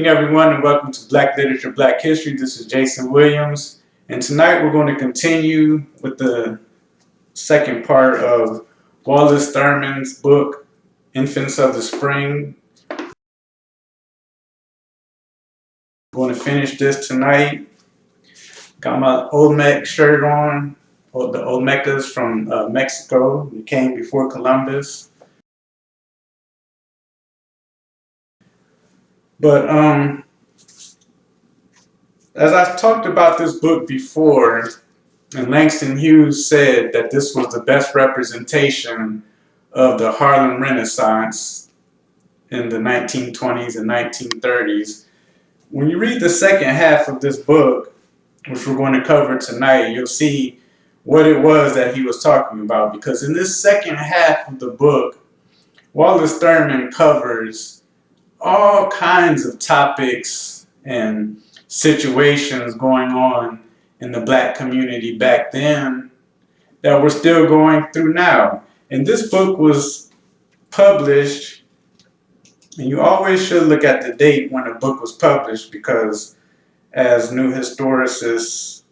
evening, everyone, and welcome to Black Literature, Black History. This is Jason Williams, and tonight we're going to continue with the second part of Wallace Thurman's book, Infants of the Spring. I'm going to finish this tonight. Got my Olmec shirt on, the Olmecas from Mexico. They came before Columbus. But as I talked about this book before, and Langston Hughes said that this was the best representation of the Harlem Renaissance in the 1920s and 1930s. When you read the second half of this book, which we're going to cover tonight, you'll see what it was that he was talking about. Because in this second half of the book, Wallace Thurman covers all kinds of topics and situations going on in the black community back then that we're still going through now. And this book was published, and you always should look at the date when a book was published, because as new historicists,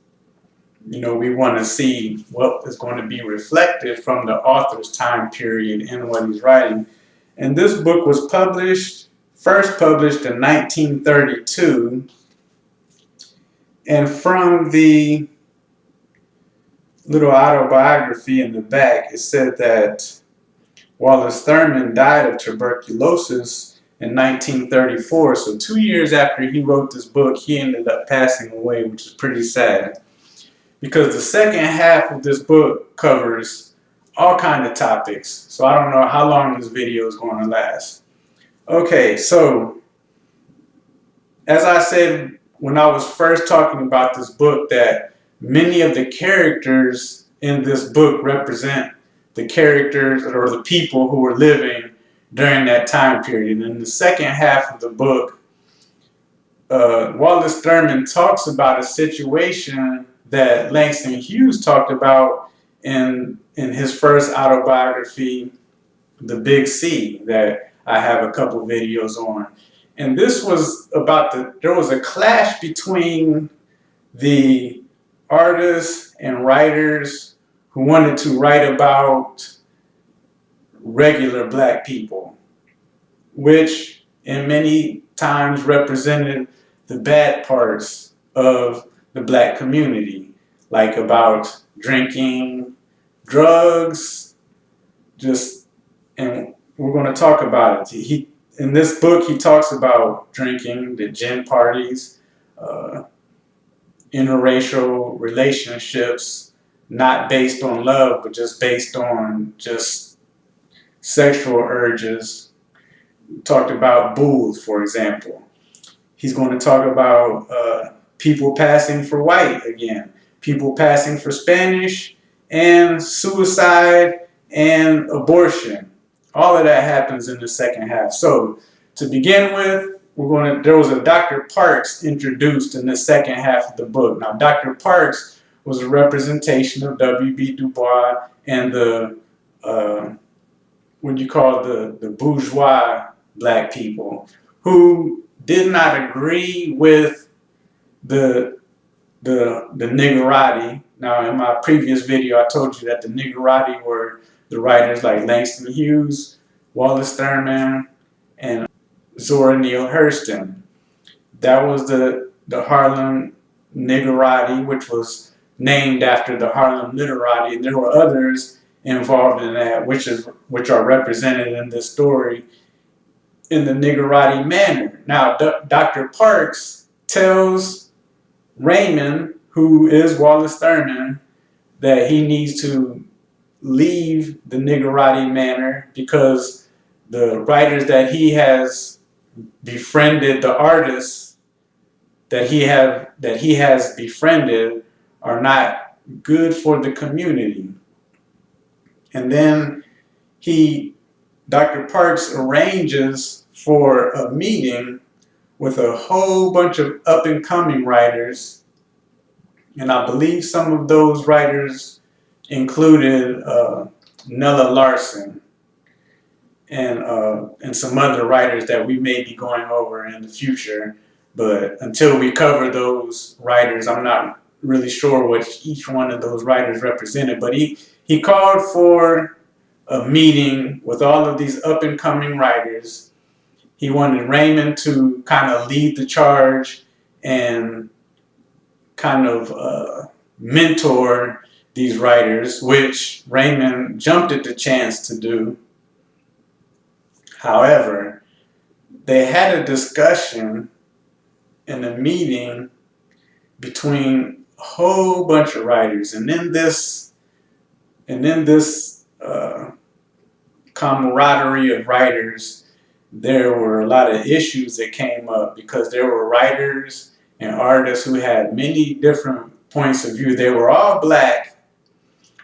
we want to see what is going to be reflected from the author's time period in what he's writing. And this book was first published in 1932, and from the little autobiography in the back, it said that Wallace Thurman died of tuberculosis in 1934. So 2 years after he wrote this book, he ended up passing away, which is pretty sad. Because the second half of this book covers all kinds of topics. So I don't know how long this video is going to last. Okay, so as I said when I was first talking about this book, that many of the characters in this book represent the characters or the people who were living during that time period. And in the second half of the book, Wallace Thurman talks about a situation that Langston Hughes talked about in his first autobiography, The Big C, that I have a couple videos on. And this was about there was a clash between the artists and writers who wanted to write about regular black people, which in many times represented the bad parts of the black community, like about drinking, drugs, and we're going to talk about it. In this book, he talks about drinking, the gin parties, interracial relationships, not based on love, but just based on just sexual urges. He talked about booze, for example. He's going to talk about people passing for white again, people passing for Spanish, and suicide and abortion. All of that happens in the second half. So to begin with, there was a Dr. Parks introduced in the second half of the book. Now, Dr. Parks was a representation of W.B. Du Bois and the bourgeois black people who did not agree with the niggerati. Now, in my previous video, I told you that the niggerati were the writers like Langston Hughes, Wallace Thurman, and Zora Neale Hurston. That was the Harlem Niggerati, which was named after the Harlem Literati, and there were others involved in that, which are represented in this story in the Niggerati manner. Now, Dr. Parks tells Raymond, who is Wallace Thurman, that he needs to leave the Niggerati manner because the writers that he has befriended, the artists that he has befriended, are not good for the community. And then Dr. Parks arranges for a meeting with a whole bunch of up-and-coming writers, and I believe some of those writers included Nella Larson. and some other writers that we may be going over in the future. But until we cover those writers, I'm not really sure what each one of those writers represented. But he called for a meeting with all of these up and coming writers. He wanted Raymond to kind of lead the charge and kind of mentor these writers, which Raymond jumped at the chance to do. However, they had a discussion in a meeting between a whole bunch of writers, and in this camaraderie of writers, there were a lot of issues that came up because there were writers and artists who had many different points of view. They were all black,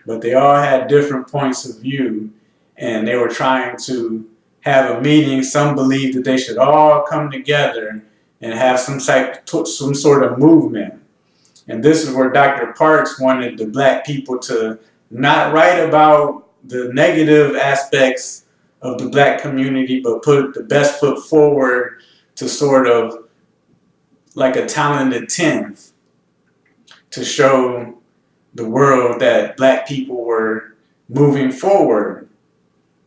but they all had different points of view, and they were trying to have a meeting. Some believed that they should all come together and have some sort of movement. And this is where Dr. Parks wanted the black people to not write about the negative aspects of the black community, but put the best foot forward to sort of like a talented tenth to show the world that black people were moving forward.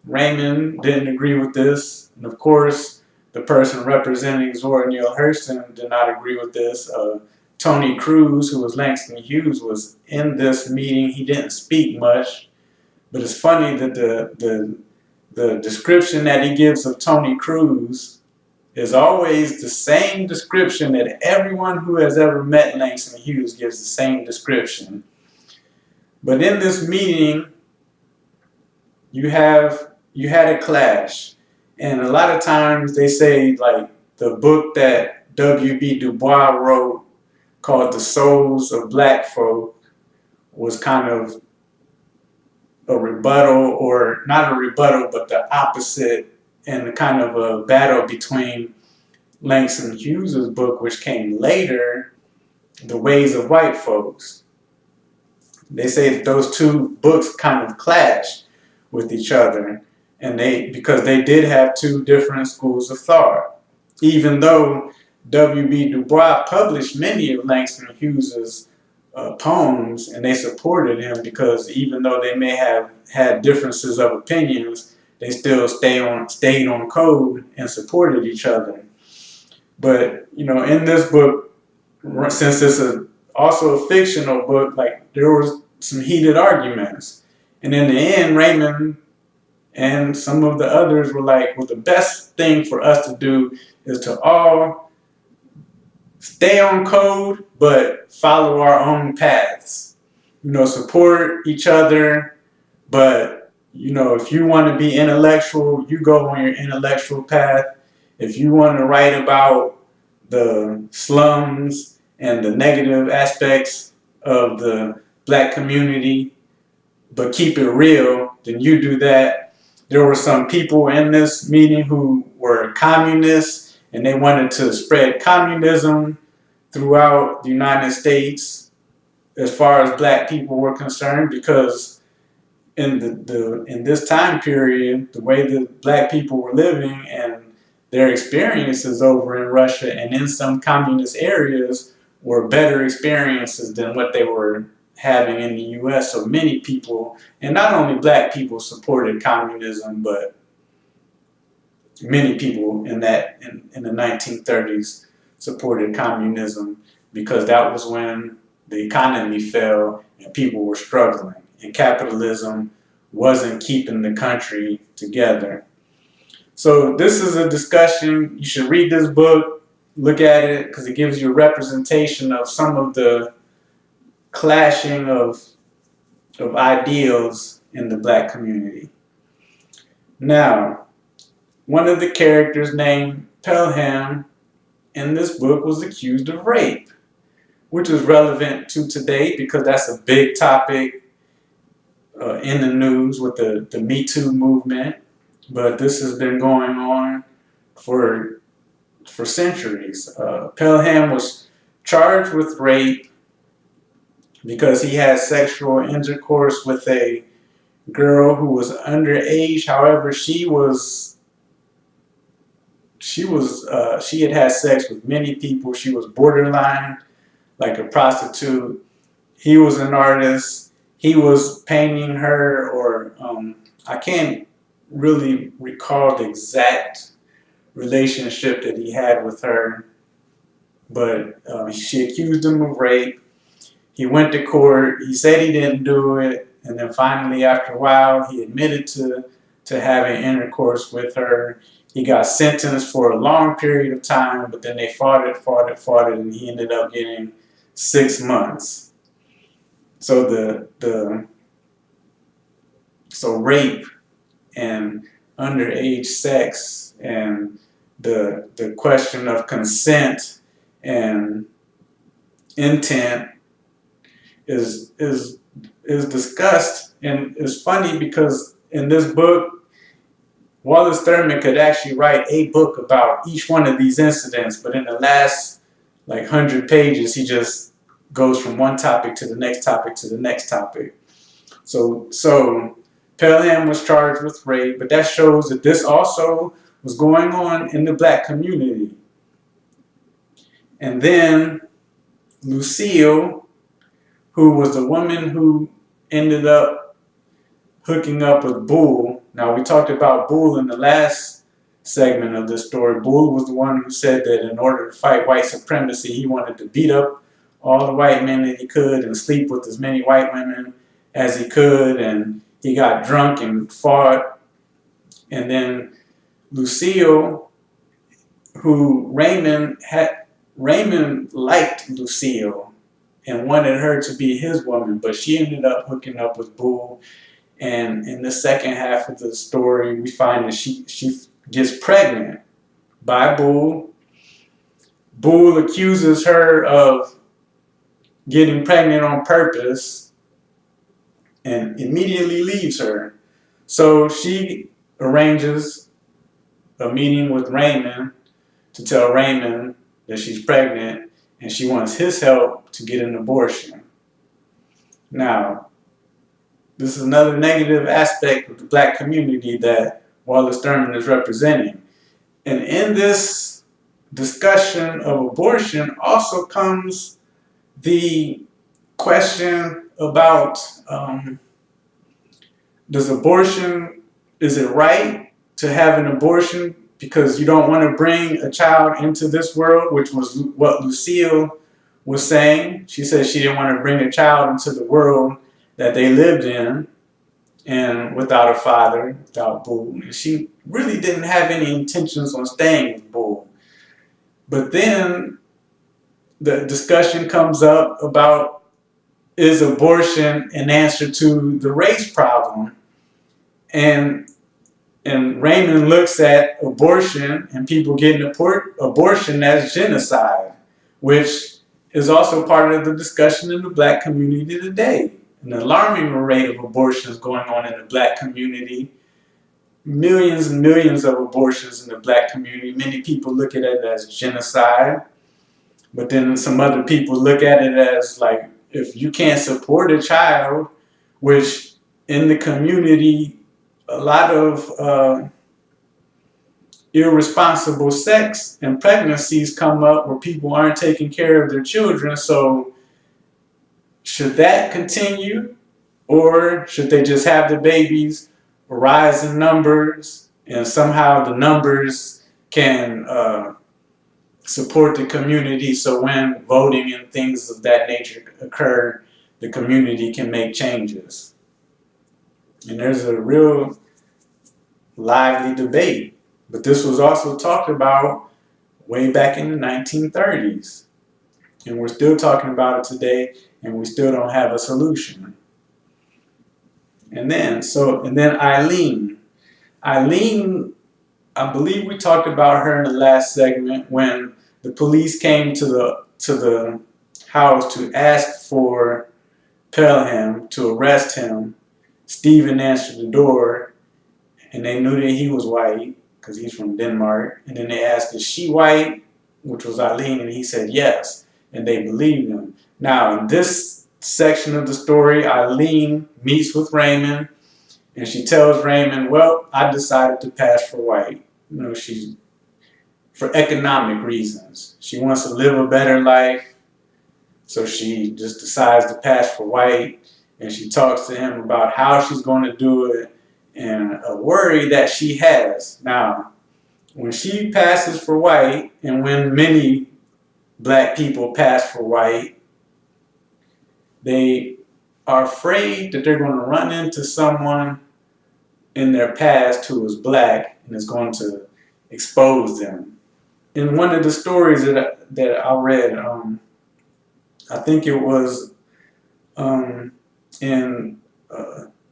Raymond didn't agree with this, and of course, the person representing Zora Neale Hurston did not agree with this. Tony Cruz, who was Langston Hughes, was in this meeting. He didn't speak much, but it's funny that the description that he gives of Tony Cruz is always the same description that everyone who has ever met Langston Hughes gives the same description. But in this meeting, you had a clash. And a lot of times they say, like, the book that W.B. Du Bois wrote called The Souls of Black Folk was kind of a rebuttal, or not a rebuttal, but the opposite, and kind of a battle between Langston Hughes' book, which came later, The Ways of White Folks. They say that those two books kind of clash with each other, and because they did have two different schools of thought. Even though W.B. Du Bois published many of Langston Hughes' poems, and they supported him, because even though they may have had differences of opinions, they still stayed on code and supported each other. But, you know, in this book, since it's also a fictional book, like, there was some heated arguments. And in the end, Raymond and some of the others were like, well, the best thing for us to do is to all stay on code, but follow our own paths. You know, support each other, but, you know, if you want to be intellectual, you go on your intellectual path. If you want to write about the slums and the negative aspects of the black community, but keep it real, then you do that. There were some people in this meeting who were communists, and they wanted to spread communism throughout the United States as far as black people were concerned, because in this time period, the way that black people were living and their experiences over in Russia and in some communist areas were better experiences than what they were having in the U.S. So many people, and not only black people, supported communism, but many people in the 1930s supported communism, because that was when the economy fell and people were struggling, and capitalism wasn't keeping the country together. So this is a discussion. You should read this book, look at it, because it gives you a representation of some of the clashing of ideals in the black community. Now, one of the characters named Pelham in this book was accused of rape, which is relevant to today because that's a big topic in the news with the Me Too movement. But this has been going on for centuries. Pelham was charged with rape because he had sexual intercourse with a girl who was underage. However, she was she had had sex with many people. She was borderline like a prostitute. He was an artist. He was painting her, or I can't really recall the exact relationship that he had with her, but she accused him of rape. He went to court. He said he didn't do it, and then finally, after a while, he admitted to having intercourse with her. He got sentenced for a long period of time, but then they fought it, and he ended up getting 6 months. So so rape and underage sex and the question of consent and intent is discussed, and it's funny because in this book Wallace Thurman could actually write a book about each one of these incidents, but in the last like 100 pages he just goes from one topic to the next topic to the next topic. So Pelham was charged with rape, but that shows that this also was going on in the black community. And then Lucille, who was the woman who ended up hooking up with Bull. Now, we talked about Bull in the last segment of this story. Bull was the one who said that in order to fight white supremacy, he wanted to beat up all the white men that he could and sleep with as many white women as he could, and he got drunk and fought. And then Lucille, who Raymond liked Lucille and wanted her to be his woman, but she ended up hooking up with Bull. And in the second half of the story, we find that she gets pregnant by Bull. Bull accuses her of getting pregnant on purpose and immediately leaves her. So she arranges a meeting with Raymond to tell Raymond that she's pregnant and she wants his help to get an abortion. Now, this is another negative aspect of the black community that Wallace Thurman is representing. And in this discussion of abortion also comes the question about is it right to have an abortion because you don't want to bring a child into this world, which was what Lucille was saying. She said she didn't want to bring a child into the world that they lived in and without a father, without Bull. And she really didn't have any intentions on staying with Bull. But then the discussion comes up about, is abortion an answer to the race problem? And Raymond looks at abortion and people getting abortion as genocide, which is also part of the discussion in the black community today. An alarming rate of abortions going on in the black community. Millions and millions of abortions in the black community. Many people look at it as genocide, but then some other people look at it as like, if you can't support a child, which in the community, a lot of irresponsible sex and pregnancies come up where people aren't taking care of their children. So should that continue, or should they just have the babies rise in numbers and somehow the numbers can support the community, so when voting and things of that nature occur, the community can make changes? And there's a real lively debate. But this was also talked about way back in the 1930s. And we're still talking about it today, and we still don't have a solution. And then Eileen. Eileen, I believe we talked about her in the last segment when the police came to the house to ask for Pelham to arrest him. Stephen answered the door, and they knew that he was white because he's from Denmark. And then they asked, is she white? Which was Eileen, and he said yes, and they believed him. Now, in this section of the story, Eileen meets with Raymond, and she tells Raymond, well, I decided to pass for white. You know, for economic reasons. She wants to live a better life, so she just decides to pass for white, and she talks to him about how she's going to do it and a worry that she has. Now, when she passes for white, and when many black people pass for white, they are afraid that they're going to run into someone in their past who is black and is going to expose them. In one of the stories that I read, I think it was in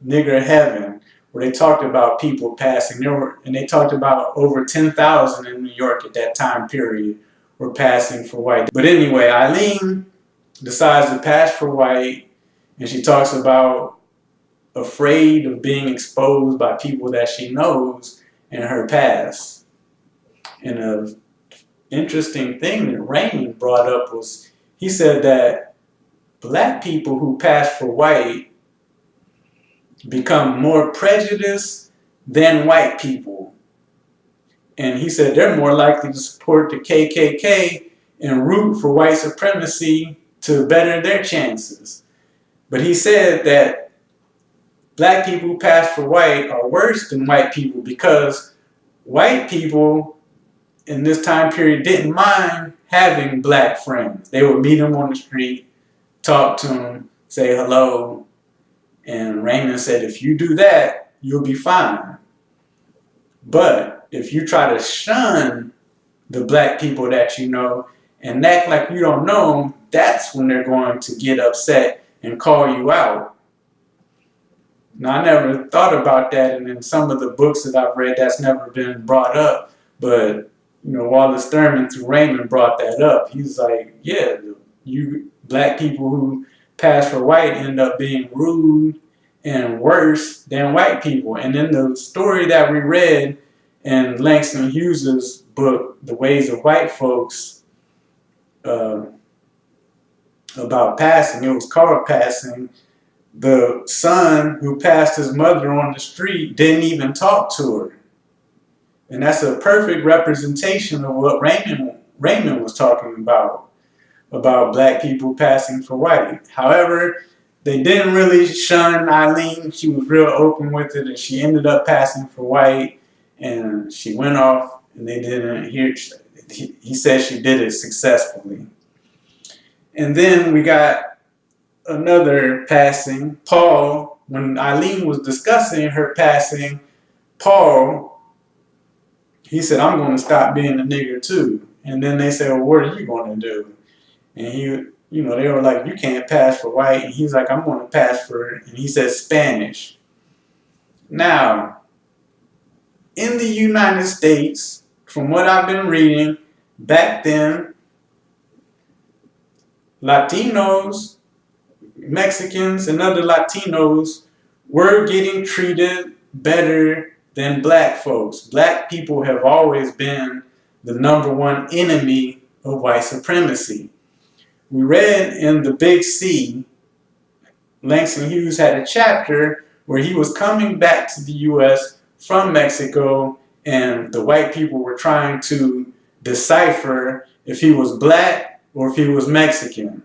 Nigger Heaven, where they talked about people passing. And they talked about over 10,000 in New York at that time period were passing for white. But anyway, Eileen decides to pass for white, and she talks about afraid of being exposed by people that she knows in her past. And an interesting thing that Raymond brought up was, he said that black people who pass for white become more prejudiced than white people. And he said they're more likely to support the KKK and root for white supremacy to better their chances. But he said that black people who pass for white are worse than white people because white people in this time period didn't mind having black friends. They would meet them on the street, talk to them, say hello. And Raymond said, if you do that, you'll be fine. But if you try to shun the black people that you know and act like you don't know them, that's when they're going to get upset and call you out. Now, I never thought about that, and in some of the books that I've read, that's never been brought up. But, you know, Wallace Thurman through Raymond brought that up. He's like, yeah, you black people who pass for white end up being rude and worse than white people. And in the story that we read in Langston Hughes's book, The Ways of White Folks, about passing, it was called Passing, the son who passed his mother on the street didn't even talk to her. And that's a perfect representation of what Raymond was talking about black people passing for white. However, they didn't really shun Eileen. She was real open with it, and she ended up passing for white, and she went off, and they didn't hear. He said she did it successfully. And then we got another passing, Paul. When Eileen was discussing her passing, Paul, he said, I'm going to stop being a nigger too. And then they said, well, what are you going to do? And he, you know, they were like, you can't pass for white. And he's like, I'm going to pass for, and he said Spanish. Now, in the United States, from what I've been reading, back then, Latinos, Mexicans, and other Latinos were getting treated better than black folks. Black people have always been the #1 enemy of white supremacy. We read in The Big C, Langston Hughes had a chapter where he was coming back to the U.S. from Mexico, and the white people were trying to decipher if he was black or if he was Mexican.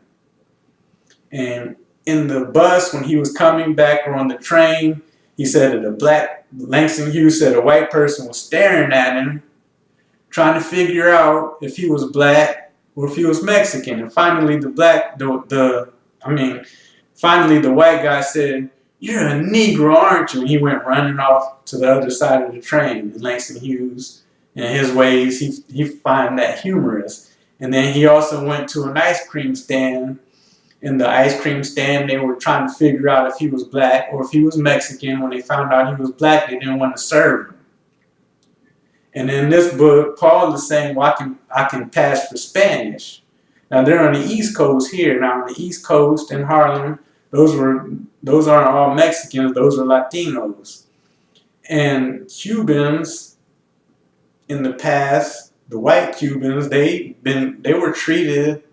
And in the bus, when he was coming back or on the train, he said that Langston Hughes said a white person was staring at him, trying to figure out if he was black or if he was Mexican. And finally finally the white guy said, you're a Negro, aren't you? And he went running off to the other side of the train. And Langston Hughes, in his ways, he found that humorous. And then he also went to an ice cream stand. In the ice cream stand, they were trying to figure out if he was black or if he was Mexican. When they found out he was black, they didn't want to serve him. And in this book, Paul is saying, well, I can pass for Spanish. Now, they're on the East Coast here. Now, on the East Coast in Harlem, those aren't all Mexicans, those are Latinos. And Cubans in the past, the white Cubans, they were treated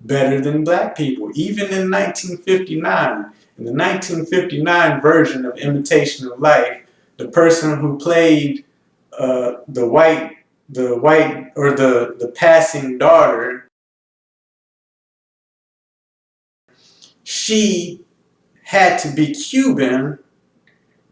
better than black people. Even in 1959, in the 1959 version of Imitation of Life, the person who played the white the white or the passing daughter, she had to be Cuban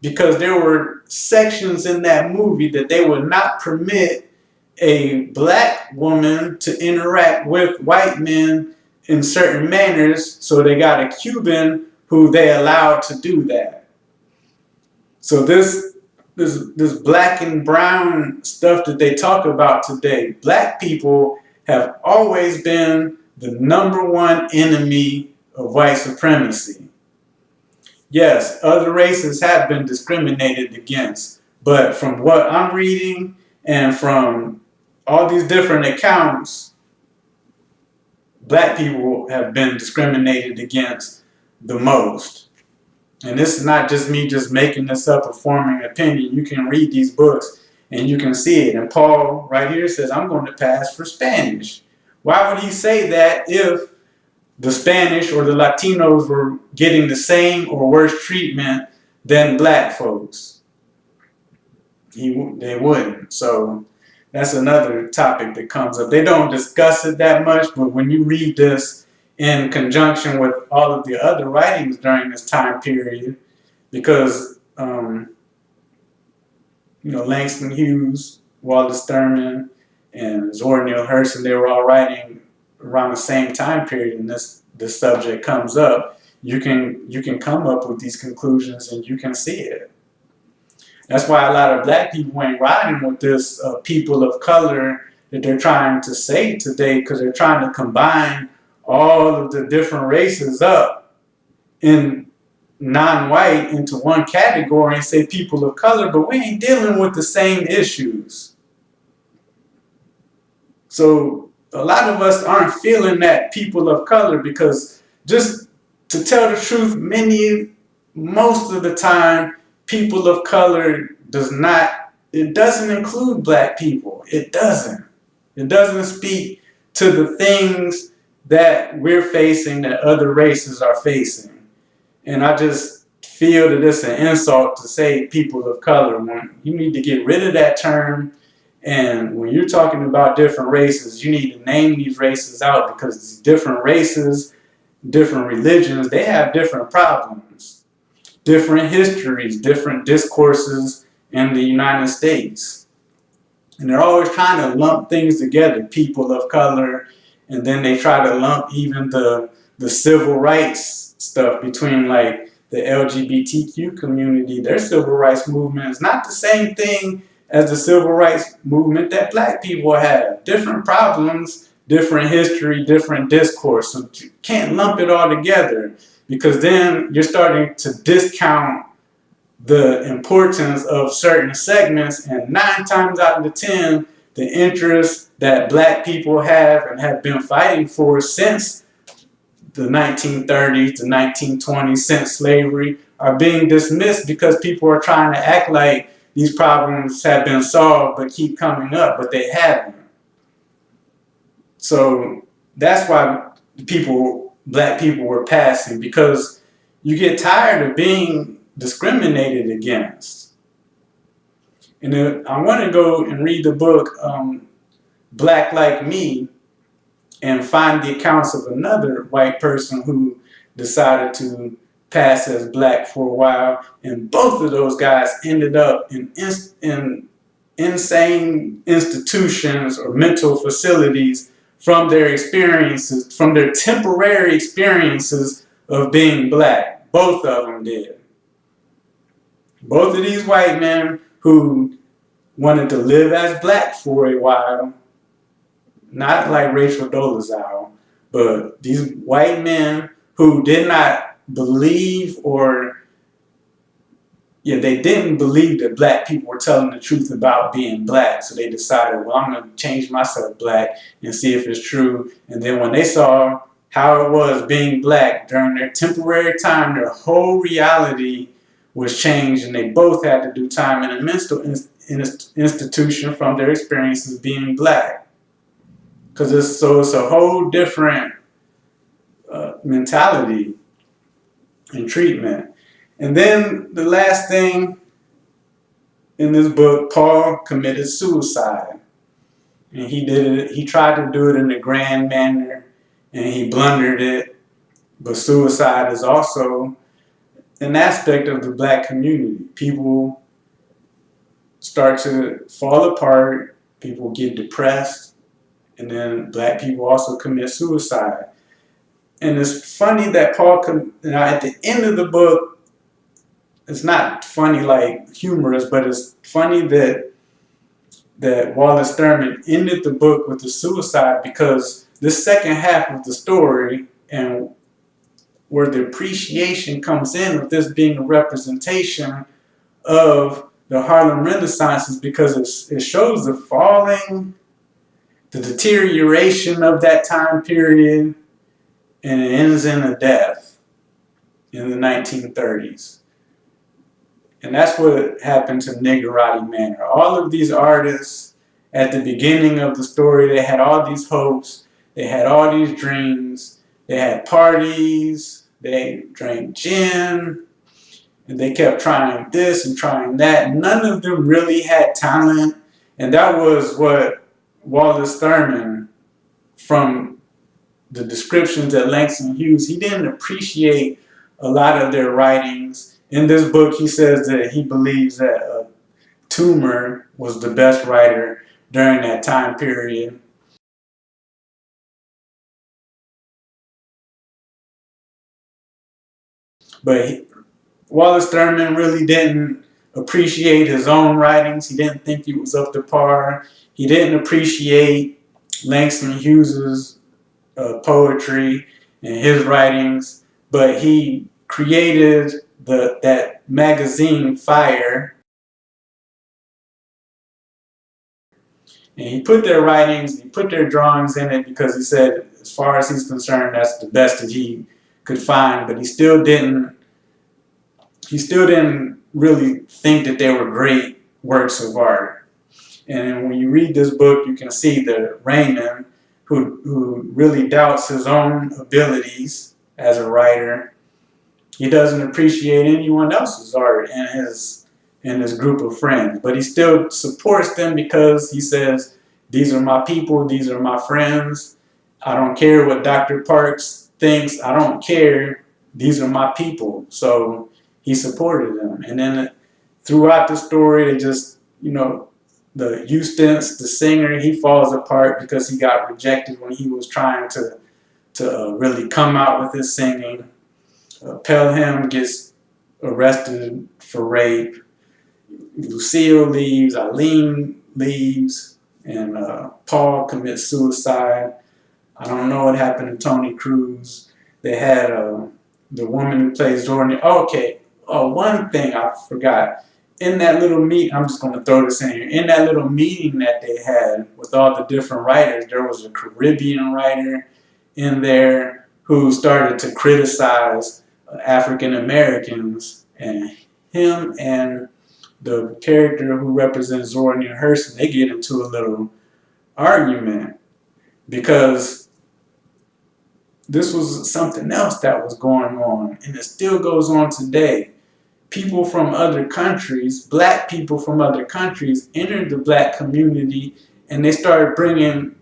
because there were sections in that movie that they would not permit a black woman to interact with white men in certain manners, so they got a Cuban who they allowed to do that. So this black and brown stuff that they talk about today, black people have always been the #1 enemy of white supremacy. Yes, other races have been discriminated against, but from what I'm reading and from all these different accounts, black people have been discriminated against the most. And this is not just me just making this up or forming an opinion. You can read these books and you can see it. And Paul right here says, I'm going to pass for Spanish. Why would he say that if the Spanish or the Latinos were getting the same or worse treatment than black folks? They wouldn't. So that's another topic that comes up. They don't discuss it that much, but when you read this in conjunction with all of the other writings during this time period, because Langston Hughes, Wallace Thurman, and Zora Neale Hurston, they were all writing around the same time period, and this subject comes up. You can come up with these conclusions, and you can see it. That's why a lot of black people ain't riding with this people of color that they're trying to say today, because they're trying to combine all of the different races up in non-white into one category and say people of color, but we ain't dealing with the same issues. So a lot of us aren't feeling that people of color, because just to tell the truth, most of the time, people of color doesn't include black people. It doesn't. It doesn't speak to the things that we're facing that other races are facing. And I just feel that it's an insult to say people of color. When you need to get rid of that term, and when you're talking about different races, you need to name these races out, because these different races, different religions, they have different problems, different histories, different discourses in the United States. And they're always trying to lump things together, people of color, and then they try to lump even the civil rights stuff between like the LGBTQ community. Their civil rights movement is not the same thing as the civil rights movement that black people have. Different problems, different history, different discourse. So you can't lump it all together, because then you're starting to discount the importance of certain segments, and 9 times out of 10, the interests that black people have and have been fighting for since the 1930s, the 1920s, since slavery, are being dismissed because people are trying to act like these problems have been solved but keep coming up, but they haven't. So that's why black people were passing, because you get tired of being discriminated against. And I want to go and read the book Black Like Me and find the accounts of another white person who decided to pass as black for a while, and both of those guys ended up in insane institutions or mental facilities from their experiences, from their temporary experiences of being black. Both of them did. Both of these white men who wanted to live as black for a while, not like Rachel Dolezal, but these white men who did not believe, they didn't believe that black people were telling the truth about being black. So they decided, well, I'm going to change myself black and see if it's true. And then when they saw how it was being black during their temporary time, their whole reality was changed, and they both had to do time in a mental institution from their experiences being black. Because it's a whole different mentality and treatment. And then the last thing in this book, Paul committed suicide. and he did it. He tried to do it in a grand manner, and he blundered it. But suicide is also an aspect of the black community. People start to fall apart. People get depressed, and then black people also commit suicide. And it's funny that at the end of the book, it's not funny like humorous, but it's funny that Wallace Thurman ended the book with the suicide, because this second half of the story, and where the appreciation comes in of this being a representation of the Harlem Renaissance, is because it shows the falling, the deterioration of that time period, and it ends in a death in the 1930s. And that's what happened to Niggerati Manor. All of these artists, at the beginning of the story, they had all these hopes, they had all these dreams, they had parties, they drank gin, and they kept trying this and trying that. None of them really had talent, and that was what Wallace Thurman, from the descriptions at Langston Hughes, he didn't appreciate a lot of their writings. In this book, he says that he believes that Toomer was the best writer during that time period. But Wallace Thurman really didn't appreciate his own writings. He didn't think he was up to par. He didn't appreciate Langston Hughes's poetry and his writings, but he created that magazine Fire, and he put their writings, he put their drawings in it, because he said, as far as he's concerned, that's the best that he could find. But he still didn't really think that they were great works of art. And when you read this book, you can see that Raymond, who really doubts his own abilities as a writer, he doesn't appreciate anyone else's art in his group of friends, but he still supports them, because he says, these are my people, these are my friends. I don't care what Dr. Parks thinks, I don't care, these are my people. So he supported them. And then throughout the story, they just, the Eustace, the singer, he falls apart because he got rejected when he was trying to really come out with his singing. Pelham gets arrested for rape. Lucille leaves, Eileen leaves, and Paul commits suicide. I don't know what happened to Tony Cruz. They had the woman who plays Jordan. One thing I forgot. In that little meeting, I'm just going to throw this in here. In that little meeting that they had with all the different writers, there was a Caribbean writer in there who started to criticize African Americans, and him and the character who represents Zora Neale Hurston, they get into a little argument, because this was something else that was going on, and it still goes on today. People from other countries, black people from other countries, entered the black community, and they started bringing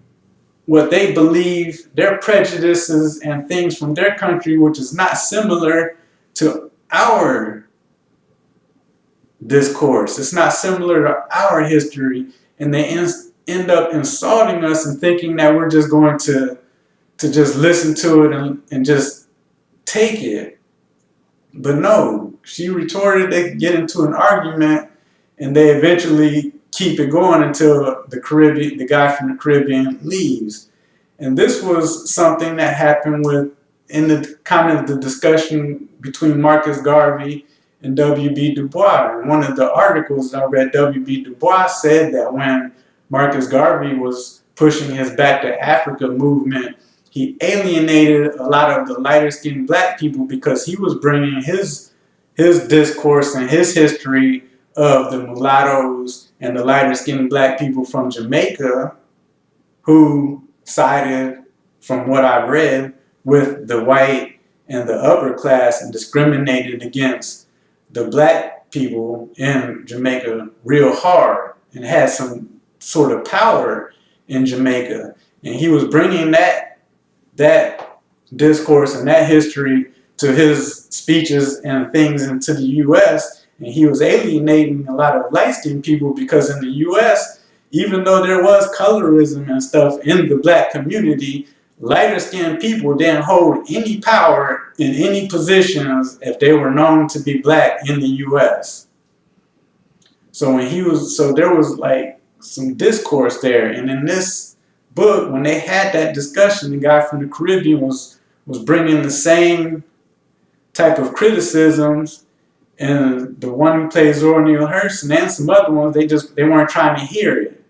what they believe, their prejudices and things from their country, which is not similar to our discourse. It's not similar to our history, and they end up insulting us and thinking that we're just going to just listen to it and just take it. But no, she retorted, they get into an argument, and they eventually keep it going until the guy from the Caribbean leaves. And this was something that happened in the kind of the discussion between Marcus Garvey and W.B. Du Bois. In one of the articles I read, W.B. Du Bois said that when Marcus Garvey was pushing his Back to Africa movement, he alienated a lot of the lighter-skinned black people, because he was bringing his discourse and his history of the mulattoes and the lighter-skinned black people from Jamaica, who sided, from what I've read, with the white and the upper class and discriminated against the black people in Jamaica real hard, and had some sort of power in Jamaica. And he was bringing that discourse and that history to his speeches and things into the U.S., and he was alienating a lot of light-skinned people because in the U.S., even though there was colorism and stuff in the black community, lighter-skinned people didn't hold any power in any positions if they were known to be black in the U.S. So there was like some discourse there, and in this book, when they had that discussion, the guy from the Caribbean was bringing the same type of criticisms, and the one who plays Zora Neale Hurston and some other ones, they weren't trying to hear it.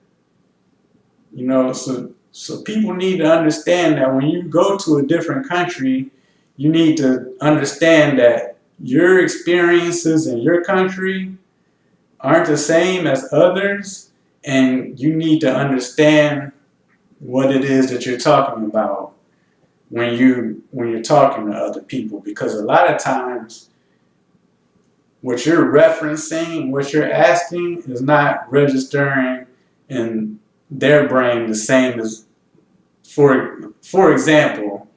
You know, so people need to understand that when you go to a different country, you need to understand that your experiences in your country aren't the same as others, and you need to understand what it is that you're talking about when you're talking to other people, because a lot of times what you're referencing, what you're asking is not registering in their brain the same as, for example,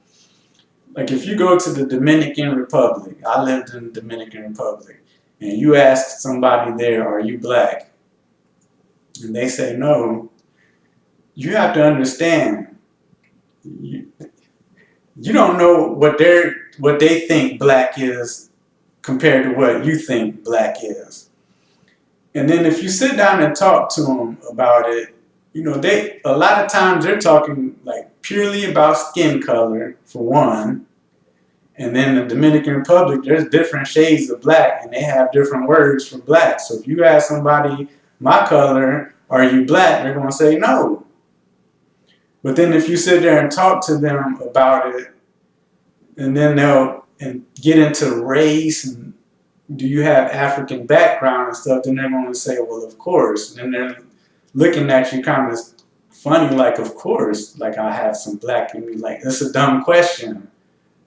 like if you go to the Dominican Republic, I lived in the Dominican Republic, and you ask somebody there, are you black? And they say no, you have to understand, you don't know what they think black is compared to what you think black is. And then if you sit down and talk to them about it, you know, a lot of times they're talking like purely about skin color for one. And then in the Dominican Republic, there's different shades of black, and they have different words for black. So if you ask somebody, my color, are you black? They're going to say no. But then if you sit there and talk to them about it, and then they'll get into race and do you have African background and stuff, then they're going to say, well, of course. And then they're looking at you kind of funny, like, of course, like I have some black in me. Like, it's a dumb question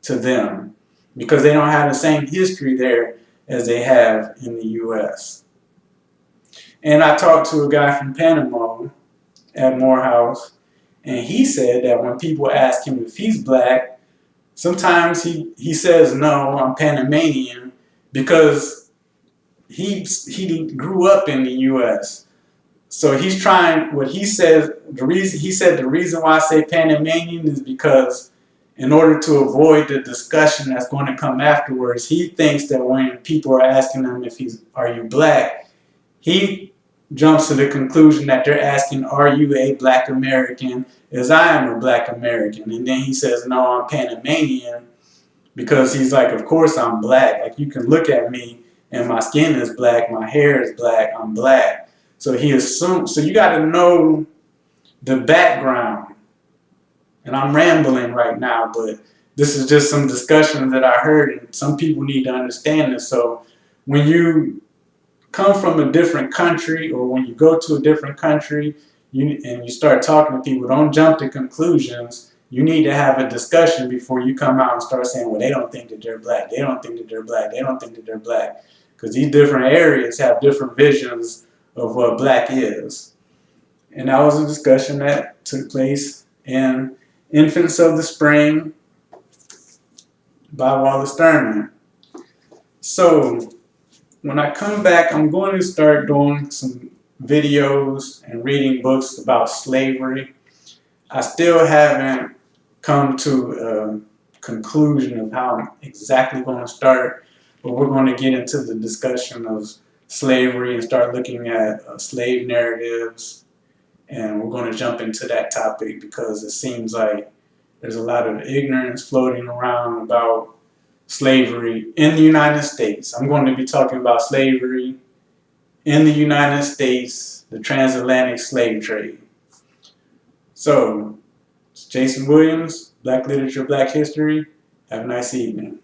to them because they don't have the same history there as they have in the U.S. And I talked to a guy from Panama at Morehouse, and he said that when people ask him if he's black, sometimes he says, no, I'm Panamanian, because he grew up in the U.S. So he's trying, what he says, the reason why I say Panamanian is because in order to avoid the discussion that's going to come afterwards, he thinks that when people are asking him if are you black, he jumps to the conclusion that they're asking, are you a black American, as I am a black American. And then he says, no, I'm Panamanian, because he's like, of course I'm black. Like, you can look at me and my skin is black, my hair is black, I'm black. So he assumes, so you got to know the background. And I'm rambling right now, but this is just some discussion that I heard, and some people need to understand this. So when you come from a different country, or when you go to a different country and you start talking to people, don't jump to conclusions. You need to have a discussion before you come out and start saying, well, they don't think that they're black. They don't think that they're black. They don't think that they're black. Because these different areas have different visions of what black is. And that was a discussion that took place in Infants of the Spring by Wallace Thurman. So when I come back, I'm going to start doing some videos and reading books about slavery. I still haven't come to a conclusion of how I'm exactly going to start, but we're going to get into the discussion of slavery and start looking at slave narratives. And we're going to jump into that topic because it seems like there's a lot of ignorance floating around about slavery in the United States. I'm going to be talking about slavery in the United States, the transatlantic slave trade. So, it's Jason Williams, Black Literature, Black History. Have a nice evening.